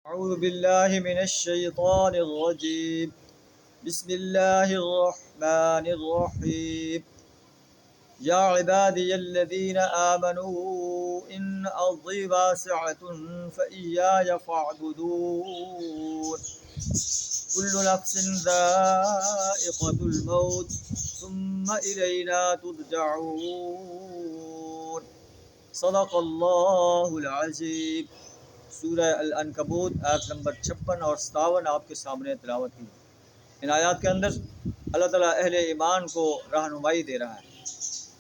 أعوذ بالله من الشيطان الرجيم. بسم الله الرحمن الرحيم. يا عبادي الذين آمنوا إن أرضي واسعة فإياي فاعبدون. كل نفس ذائقة الموت ثم إلينا ترجعون. صدق اللہ العظیم. سورہ العنکبوت آیت نمبر 56 اور 57 آپ کے سامنے تلاوت کی. ان آیات کے اندر اللہ تعالیٰ اہل ایمان کو رہنمائی دے رہا ہے،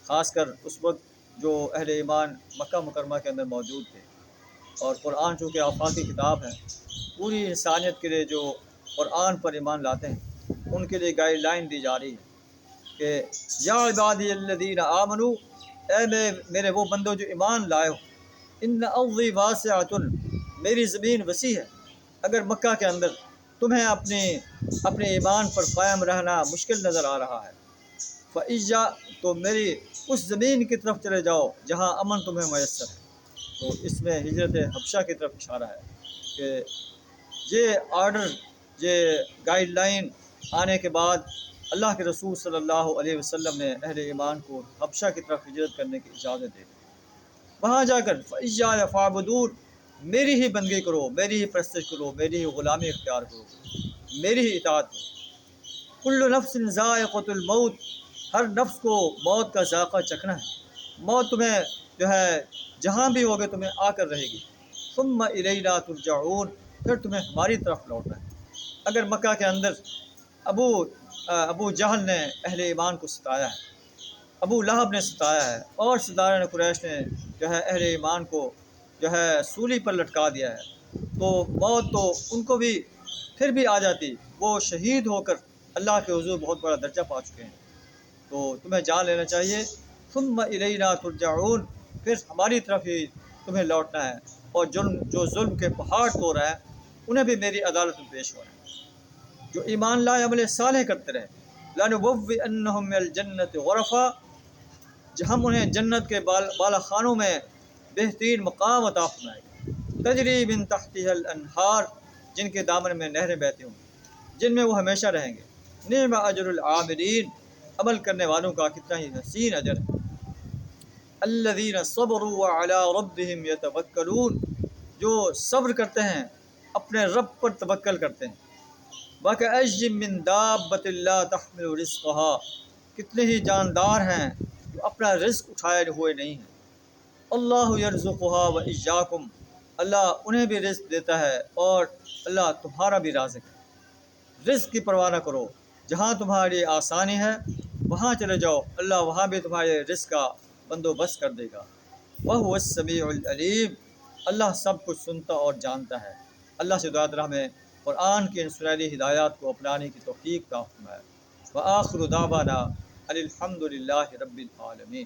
خاص کر اس وقت جو اہل ایمان مکہ مکرمہ کے اندر موجود تھے، اور قرآن چونکہ آفاقی کتاب ہے، پوری انسانیت کے لیے جو قرآن پر ایمان لاتے ہیں ان کے لیے گائیڈ لائن دی جا رہی ہے کہ یا عبادی الذین آمنو، اے میرے وہ بندوں جو ایمان لائے ہو، ان ارضی واسعۃ، میری زمین وسیع ہے. اگر مکہ کے اندر تمہیں اپنے ایمان پر قائم رہنا مشکل نظر آ رہا ہے، فإجا، تو میری اس زمین کی طرف چلے جاؤ جہاں امن تمہیں میسر ہے. تو اس میں ہجرت حبشہ کی طرف اشارہ ہے کہ یہ آرڈر، یہ گائیڈ لائن آنے کے بعد اللہ کے رسول صلی اللہ علیہ وسلم نے اہل ایمان کو حبشہ کی طرف ہجرت کرنے کی اجازت دے دی. وہاں جا کر فإیایا فاعبدون، میری ہی بندگی کرو، میری ہی پرستش کرو، میری ہی غلامی اختیار کرو، میری ہی اطاعت کرو. کل نفس ذائقۃ الموت، ہر نفس کو موت کا ذائقہ چکھنا ہے. موت تمہیں جو ہے جہاں بھی ہوگے تمہیں آ کر رہے گی. ثم الینا ترجعون، پھر تمہیں ہماری طرف لوٹنا ہے. اگر مکہ کے اندر ابو جہل نے اہل ایمان کو ستایا ہے، ابو لہب نے ستایا ہے، اور سرداران قریش نے جو ہے اہل ایمان کو جو ہے سولی پر لٹکا دیا ہے، تو موت تو ان کو بھی پھر بھی آ جاتی. وہ شہید ہو کر اللہ کے حضور بہت بڑا درجہ پا چکے ہیں. تو تمہیں جان لینا چاہیے. ثم الینا ترجعون، پھر ہماری طرف ہی تمہیں لوٹنا ہے. اور جو ظلم کے پہاڑ تو رہے ہیں انہیں بھی میری عدالت میں پیش ہونا ہے. جو ایمان لائے عمل صالح کرتے رہے، لنبوئنہم من الجنۃ غرفا، ہم انہیں جنت کے بالا خانوں میں بہترین مقام عطا فرمائے گی. تجری من تحتها الانہار، جن کے دامن میں نہریں بہتی ہوں، جن میں وہ ہمیشہ رہیں گے. نعم اجر العاملین، عمل کرنے والوں کا کتنا ہی حسین اجر ہے. الذین صبروا وعلی ربہم یتوکلون، جو صبر کرتے ہیں اپنے رب پر توکل کرتے ہیں. وَكَأَيٍّ مِّن دَابَّةٍ لَّا تَحْمِلُ رِزْقَهَا، کتنے ہی جاندار ہیں جو اپنا رزق اٹھائے ہوئے نہیں ہیں. اللہ یرزقها وإیاکم، اللہ انہیں بھی رزق دیتا ہے اور اللہ تمہارا بھی رازق ہے. رزق کی پرواہ نہ کرو، جہاں تمہاری آسانی ہے وہاں چلے جاؤ، اللہ وہاں بھی تمہارے رزق کا بندوبست کر دے گا. وَهُوَ السَّمِيعُ الْعَلِيمُ، اللہ سب کچھ سنتا اور جانتا ہے. اللہ سے دعا رحم میں قرآن کی ان سنہری ہدایات کو اپنانے کی توفیق عطا فرمائے. وآخر دعوانا ان الحمد للہ رب العالمین.